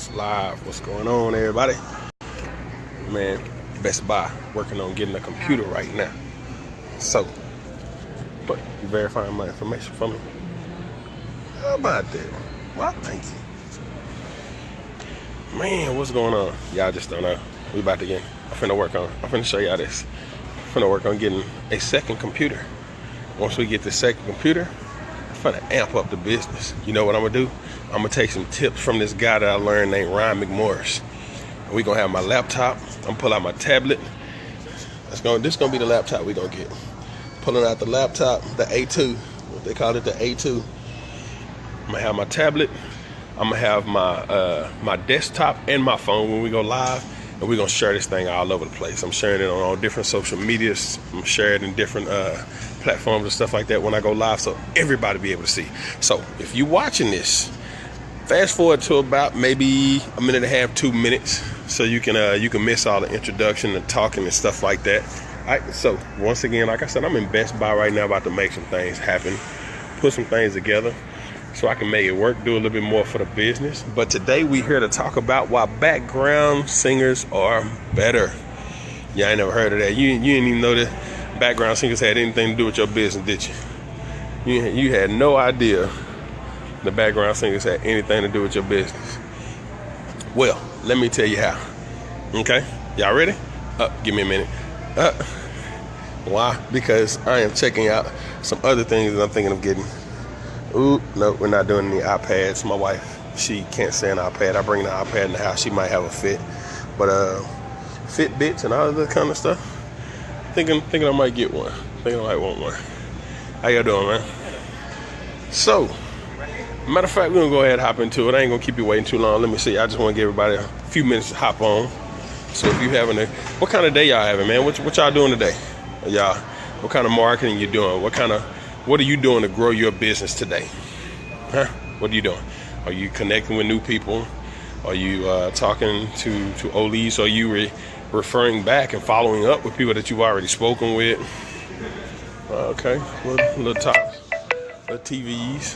this live. What's going on, everybody? Man, Best Buy working on getting a computer right now. So, but you verifying my information for me? How about that? Well, thank you. Man, what's going on? Y'all just don't know. We about to get. I'm finna show y'all this. I'm finna work on getting a second computer. Once we get the second computer, I'm finna amp up the business. You know what I'm gonna do? I'm gonna take some tips from this guy that I learned named Ryan McMorris. We gonna have my laptop. I'm gonna pull out my tablet. This gonna be the laptop we gonna get. Pulling out the laptop, the A2. What they call it, the A2. I'm gonna have my tablet. I'm gonna have my my desktop and my phone when we go live, and we're gonna share this thing all over the place. I'm sharing it on all different social medias. I'm sharing it in different platforms and stuff like that when I go live, so everybody be able to see. So if you're watching this, fast forward to about maybe a minute and a half, 2 minutes, so you can miss all the introduction and talking and stuff like that. All right, so once again, like I said, I'm in Best Buy right now, about to make some things happen, put some things together so I can make it work, do a little bit more for the business. But today we here to talk about why background singers are better. Yeah, I ain't never heard of that. You didn't even know that background singers had anything to do with your business, did you? You had no idea the background singers had anything to do with your business. Well, let me tell you how. Okay, y'all ready? Give me a minute. Why? Because I am checking out some other things that I'm thinking of getting. Ooh, no, we're not doing any iPads. My wife, she can't stand an iPad. I bring the iPad in the house. She might have a Fit, but Fitbits and all of that kind of stuff. Thinking I might get one. Thinking I might want one. How y'all doing, man? So, matter of fact, we're gonna go ahead and hop into it. I ain't gonna keep you waiting too long. Let me see. I just want to give everybody a few minutes to hop on. So if you having what kind of day y'all having, man? What y'all doing today? Y'all, what kind of marketing you doing? What are you doing to grow your business today? Huh? What are you doing? Are you connecting with new people? Are you talking to old leads? Are you referring back and following up with people that you've already spoken with? Okay, little tops, little TVs.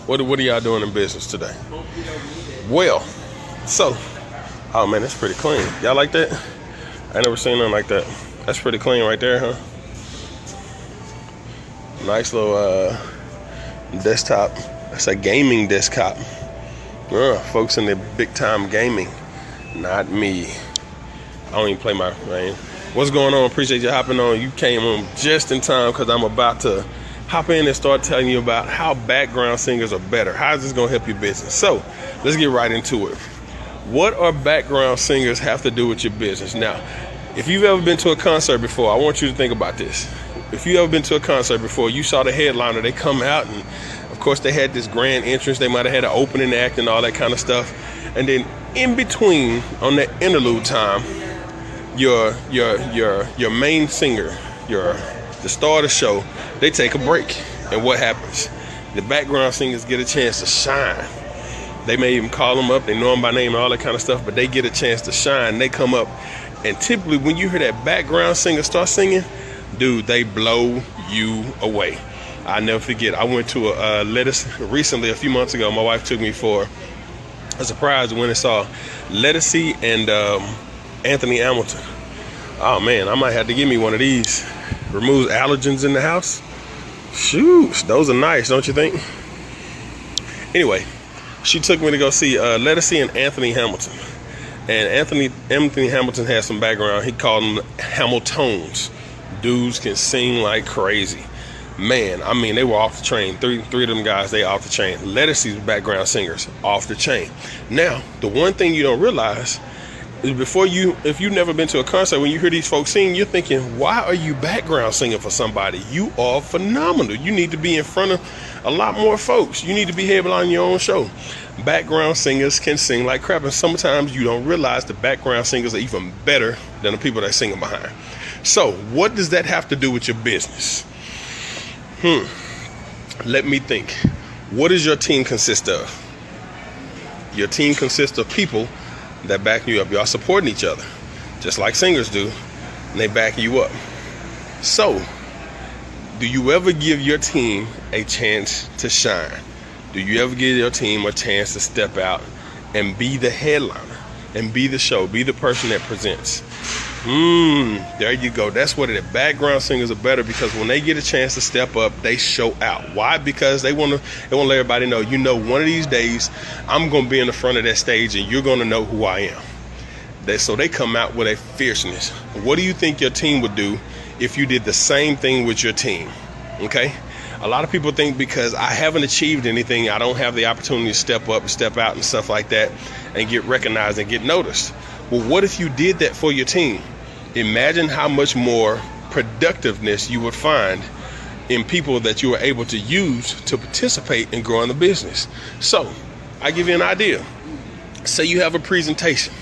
What are y'all doing in business today? Well, so, oh man, that's pretty clean. Y'all like that? I never seen nothing like that. That's pretty clean right there, huh? Nice little desktop. That's a gaming desktop. Folks in the big time gaming. Not me. I don't even play my game. What's going on? Appreciate you hopping on. You came on just in time because I'm about to hop in and start telling you about how background singers are better. How is this going to help your business? So let's get right into it. What are background singers have to do with your business? Now, if you've ever been to a concert before, I want you to think about this. If you ever been to a concert before, you saw the headliner, they come out and of course they had this grand entrance. They might have had an opening act and all that kind of stuff. And then in between, on that interlude time, your main singer, the star of the show, they take a break. And what happens? The background singers get a chance to shine. They may even call them up, they know them by name and all that kind of stuff, but they get a chance to shine. They come up, and typically when you hear that background singer start singing, dude, they blow you away. I'll never forget, I went to a Lettuce recently, a few months ago. My wife took me for a surprise when I saw Lettuce and Anthony Hamilton. Oh man, I might have to give me one of these. Removes allergens in the house. Shoot, those are nice, don't you think? Anyway, she took me to go see Lettuce and Anthony Hamilton. And Anthony Hamilton has some background. He called them Hamiltones. Dudes can sing like crazy. Man, I mean, they were off the chain. Three of them guys, they off the chain. Lettuce's background singers, off the chain. Now, the one thing you don't realize is if you've never been to a concert, when you hear these folks sing, you're thinking, why are you background singing for somebody? You are phenomenal. You need to be in front of a lot more folks. You need to be headlining your own show. Background singers can sing like crap, and sometimes you don't realize the background singers are even better than the people that sing behind. So, what does that have to do with your business? Let me think. What does your team consist of? Your team consists of people that back you up. Y'all supporting each other, just like singers do, and they back you up. So, do you ever give your team a chance to shine? Do you ever give your team a chance to step out and be the headliner and be the show, be the person that presents. There you go. That's what it is. Background singers are better because when they get a chance to step up, they show out. Why? Because they want to let everybody know, one of these days I'm going to be in the front of that stage and you're going to know who I am. So they come out with a fierceness. What do you think your team would do if you did the same thing with your team? Okay? A lot of people think because I haven't achieved anything, I don't have the opportunity to step up and step out and stuff like that and get recognized and get noticed. Well, what if you did that for your team? Imagine how much more productiveness you would find in people that you are able to use to participate in growing the business. So, I give you an idea. Say you have a presentation.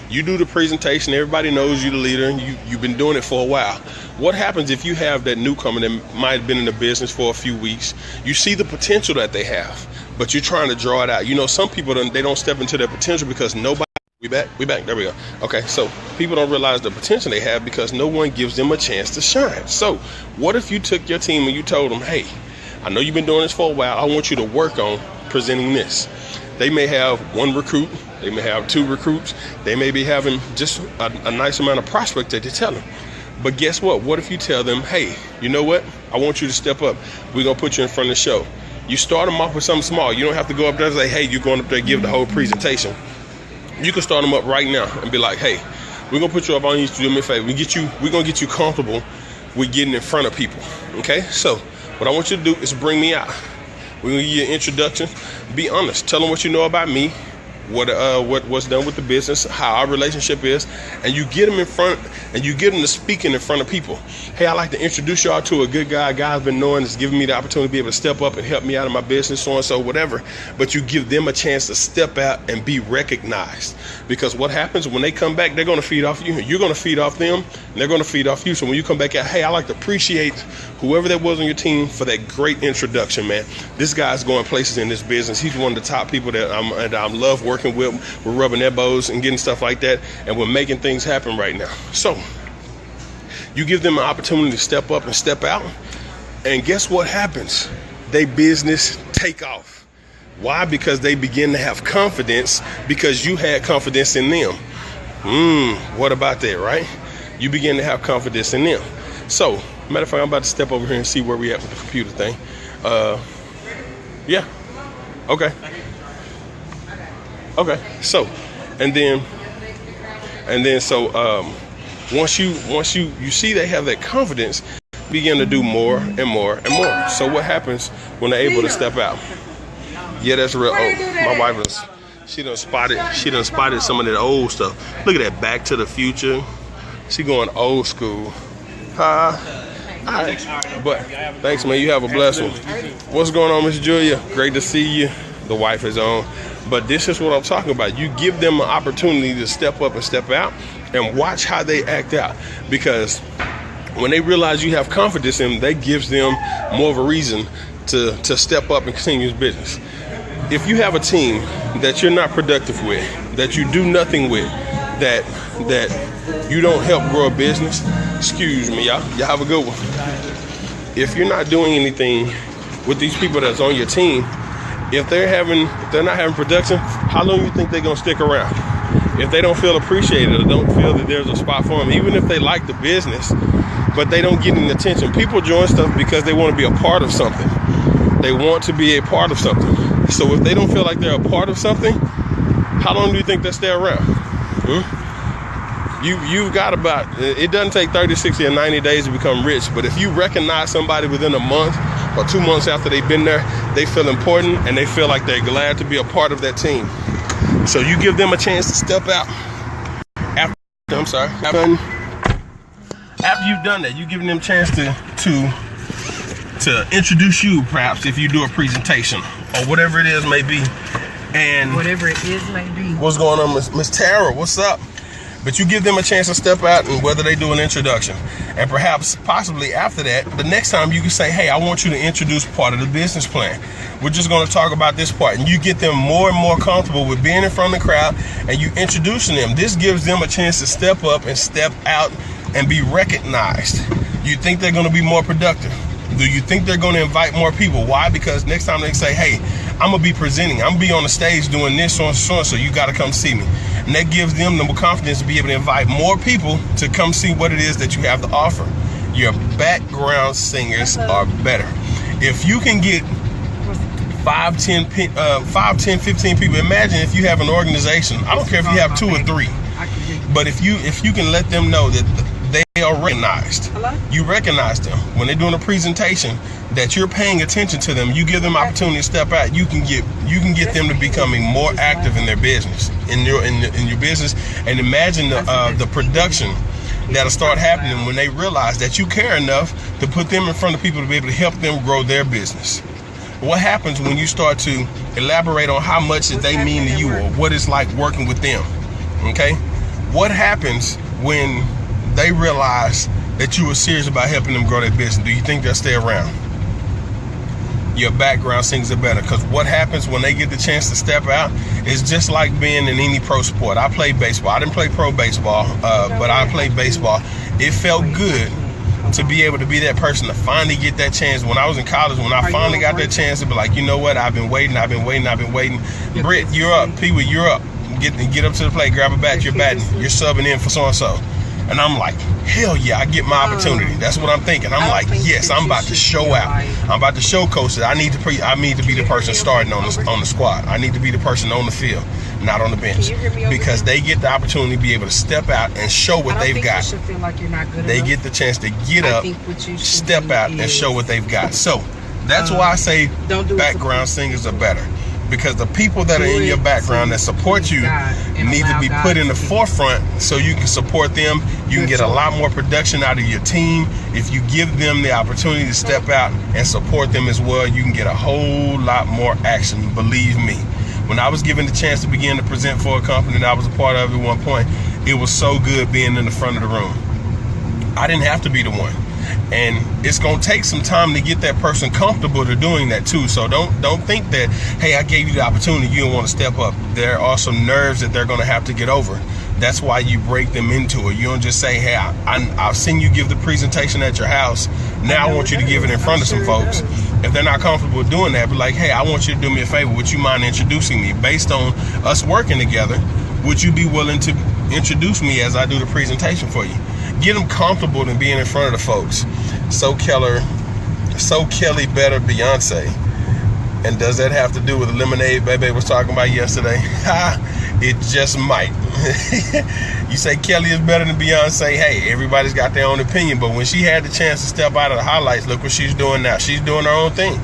You do the presentation, everybody knows you're the leader, and you've been doing it for a while. What happens if you have that newcomer that might have been in the business for a few weeks? You see the potential that they have, but you're trying to draw it out. Some people, they don't step into their potential because nobody... We back, there we go. Okay, so people don't realize the potential they have because no one gives them a chance to shine. So what if you took your team and you told them, hey, I know you've been doing this for a while. I want you to work on presenting this. They may have one recruit. They may have 2 recruits. They may be having just a nice amount of prospects that they tell them. But guess what? What if you tell them, hey, you know what? I want you to step up. We're going to put you in front of the show. You start them off with something small. You don't have to go up there and say, hey, you're going up there and give the whole presentation. You can start them up right now and be like, hey, we're going to put you up on you to do me a favor. We're going to get you comfortable with getting in front of people. Okay? So what I want you to do is bring me out. We're going to give you an introduction. Be honest. Tell them what you know about me. What's done with the business, how our relationship is, and you get them in front, and you get them to speaking in front of people. Hey, I'd like to introduce y'all to a good guy. A guy I've been knowing is giving me the opportunity to be able to step up and help me out in my business, so and so, whatever. But you give them a chance to step out and be recognized. Because what happens when they come back, they're going to feed off you. You're going to feed off them, and they're going to feed off you. So when you come back out, hey, I'd like to appreciate whoever that was on your team for that great introduction, man. This guy's going places in this business. He's one of the top people that I love working with. We're rubbing elbows and getting stuff like that, and we're making things happen right now. So you give them an opportunity to step up and step out, and guess what happens? They business take off. Why? Because they begin to have confidence because you had confidence in them. What about that, right? You begin to have confidence in them. So matter of fact, I'm about to step over here and see where we at with the computer thing. Yeah. Okay, so, and then once you see they have that confidence, begin to do more and more and more. So what happens when they're able to step out? Yeah, that's real. Oh, my wife she done spotted some of that old stuff. Look at that, Back to the Future. She going old school. All right, but thanks, man. You have a blessed one. What's going on, Miss Julia? Great to see you. The wife is on. But this is what I'm talking about. You give them an opportunity to step up and step out and watch how they act out. Because when they realize you have confidence in them, that gives them more of a reason to step up and continue this business. If you have a team that you're not productive with, that you do nothing with, that you don't help grow a business, excuse me, y'all have a good one. If you're not doing anything with these people that's on your team, if they're not having production, how long do you think they're gonna stick around? If they don't feel appreciated or don't feel that there's a spot for them, even if they like the business, but they don't get any attention. People join stuff because they want to be a part of something. They want to be a part of something. So if they don't feel like they're a part of something, how long do you think they stay around? You've got it doesn't take 30, 60, or 90 days to become rich, but if you recognize somebody within a month or 2 months after they've been there, they feel important and they feel like they're glad to be a part of that team. So you give them a chance to step out. After you've done that, you giving them a chance to introduce you, perhaps, if you do a presentation or whatever it is may be. And whatever it is may be. What's going on, Miss Tara? What's up? But you give them a chance to step out, and whether they do an introduction, and perhaps possibly after that, the next time you can say, hey, I want you to introduce part of the business plan. We're just going to talk about this part, and you get them more and more comfortable with being in front of the crowd, and you introducing them. This gives them a chance to step up and step out and be recognized. You think they're going to be more productive? Do you think they're going to invite more people? Why? Because next time they say, hey, I'm gonna be presenting. I'm gonna be on the stage doing this, so you gotta come see me. And that gives them the confidence to be able to invite more people to come see what it is that you have to offer. Your background singers are better. If you can get 5, 10, 15 people. Imagine if you have an organization. I don't care if you have 2 or 3, but if you can let them know that they are recognized. You recognize them when they're doing a presentation, that you're paying attention to them. You give them opportunity to step out. You can get them to becoming more active in their business, in your business. And imagine the production that'll start happening when they realize that you care enough to put them in front of people to be able to help them grow their business. What happens when you start to elaborate on how much that they mean to you, or what it's like working with them? Okay? What happens when they realize that you are serious about helping them grow their business? Do you think they'll stay around? Your background singers are better, because what happens when they get the chance to step out is just like being in any pro sport. I played baseball. I didn't play pro baseball, but I played baseball. It felt good to be able to be that person to finally get that chance. When I was in college, when I finally got that chance to be like, you know what, I've been waiting. Britt, you're up. Pee-wee, you're up. Get up to the plate, grab a bat, you're batting. You're subbing in for so-and-so. And I'm like, hell yeah, I get my opportunity. That's what I'm thinking. I'm like, yes, I'm about to show out. I'm about to show coach that I need to be the person starting on the squad. I need to be the person on the field, not on the bench, because they get the opportunity to be able to step out and show what they've got. They get the chance to get up, step out, and show what they've got. So that's why I say background singers are better. Because the people that are in your background that support you need to be put in the forefront so you can support them. You can get a lot more production out of your team if you give them the opportunity to step out and support them as well. You can get a whole lot more action, believe me. When I was given the chance to begin to present for a company that I was a part of at one point, it was so good being in the front of the room. I didn't have to be the one. And it's going to take some time to get that person comfortable to doing that too. So don't think that, hey, I gave you the opportunity, you don't want to step up. There are some nerves that they're going to have to get over. That's why you break them into it. You don't just say, hey, I've seen you give the presentation at your house. Now I want you to give it in front of some folks. If they're not comfortable doing that, be like, hey, I want you to do me a favor. Would you mind introducing me? Based on us working together, would you be willing to introduce me as I do the presentation for you? Get them comfortable in being in front of the folks. So Kelly better Beyonce. And does that have to do with the lemonade Bebe was talking about yesterday? It just might. You say Kelly is better than Beyonce. Hey, everybody's got their own opinion. But when she had the chance to step out of the highlights, look what she's doing now. She's doing her own thing.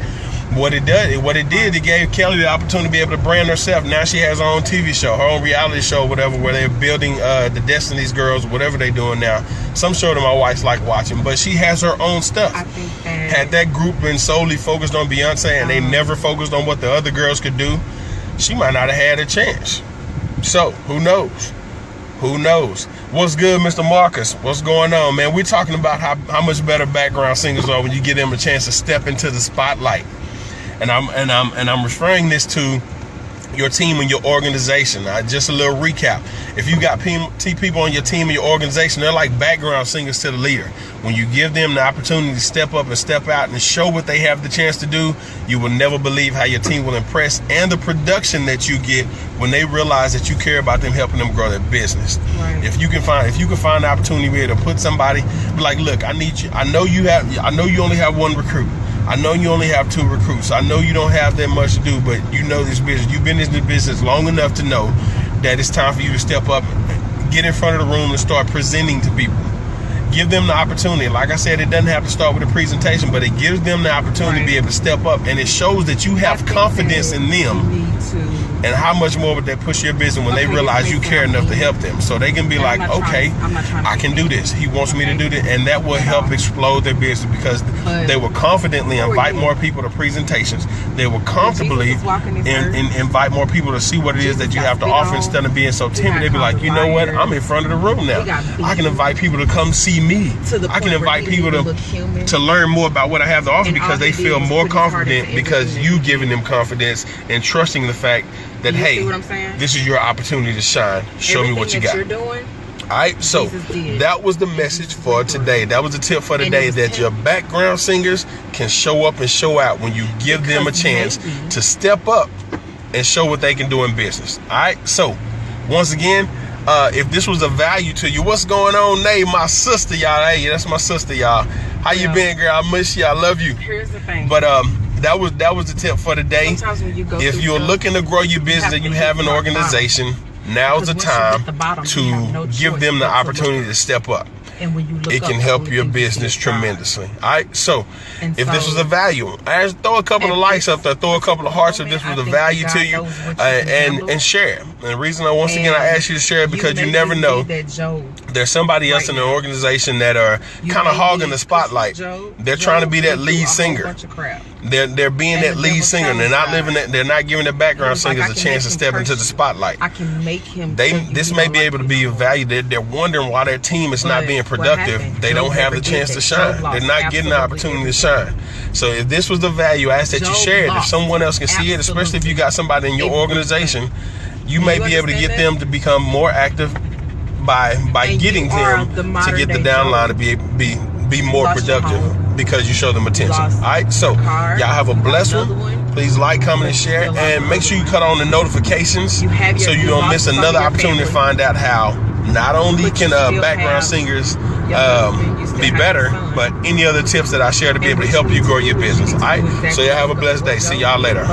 What it did, it gave Kelly the opportunity to be able to brand herself. Now she has her own TV show, her own reality show, whatever, where they're building the Destiny's Girls, whatever they're doing now. Some show that my wife's like watching, but she has her own stuff. I think that had that group been solely focused on Beyonce and they never focused on what the other girls could do, she might not have had a chance. So, who knows? Who knows? What's good, Mr. Marcus? What's going on, man? We're talking about how much better background singers are when you give them a chance to step into the spotlight. And I'm referring this to your team and your organization. Just a little recap. If you got people on your team and your organization, they're like background singers to the leader. When you give them the opportunity to step up and step out and show what they have the chance to do, you will never believe how your team will impress, and the production that you get when they realize that you care about them, helping them grow their business. Right. If you can find the opportunity to put somebody, be like, look, I need you. I know you only have one recruit. I know you only have 2 recruits. I know you don't have that much to do, but you know this business. You've been in this business long enough to know that it's time for you to step up, get in front of the room and start presenting to people. Give them the opportunity. Like I said, it doesn't have to start with a presentation, but it gives them the opportunity to be able to step up, and it shows that you have confidence in them. And how much more would that push your business when they realize you care enough to help them? So they can be like, okay, I can do this. He wants me to do this. And that will help explode their business, because they will confidently invite more people to presentations. They will comfortably invite more people to see what it is that you have to offer, instead of being so timid. They'll be like, you know what? I'm in front of the room now. I can invite people to come see me. I can invite people to learn more about what I have to offer, because they feel more confident, because you giving them confidence and trusting the fact that, hey, this is your opportunity to shine. Show me what you got. All right, so that was the message for today. That was the tip for today, that your background singers can show up and show out when you give them a chance to step up and show what they can do in business. All right, so once again, if this was of value to you, what's going on, Nay, my sister, y'all? Hey, that's my sister, y'all. How you been, girl? I miss you. I love you. Here's the thing. But that was the tip for today. Sometimes when you go if you're looking to grow your business and you have an organization, now's the time to give them the opportunity to step up. And when you look it can help your business tremendously. All right, so if this was a value, throw a couple of likes up there, throw a couple of hearts if this was a value to you, and share. And the reason once again I ask you to share it, because you never know, there's somebody else in the organization that are kind of hogging the spotlight. They're trying to be that lead singer. They're being that lead singer. They're not living that. They're not giving the background singers a chance to step into the spotlight. I can make him. This may be able to be of value. They're wondering why their team is not being productive. They don't have the chance to shine. They're not getting the opportunity to shine. So if this was the value, I ask that you share it. If someone else can see it, especially if you got somebody in your organization, you may be able to get them to become more active by getting them to get the downline to be more productive, because you show them attention. All right, so y'all have a blessed one. Please like, comment, and share, and make sure you cut on the notifications so you don't miss another opportunity to find out how not only can background singers be better, but any other tips that I share to be able to help you grow your business. All right, so y'all have a blessed day. See y'all later.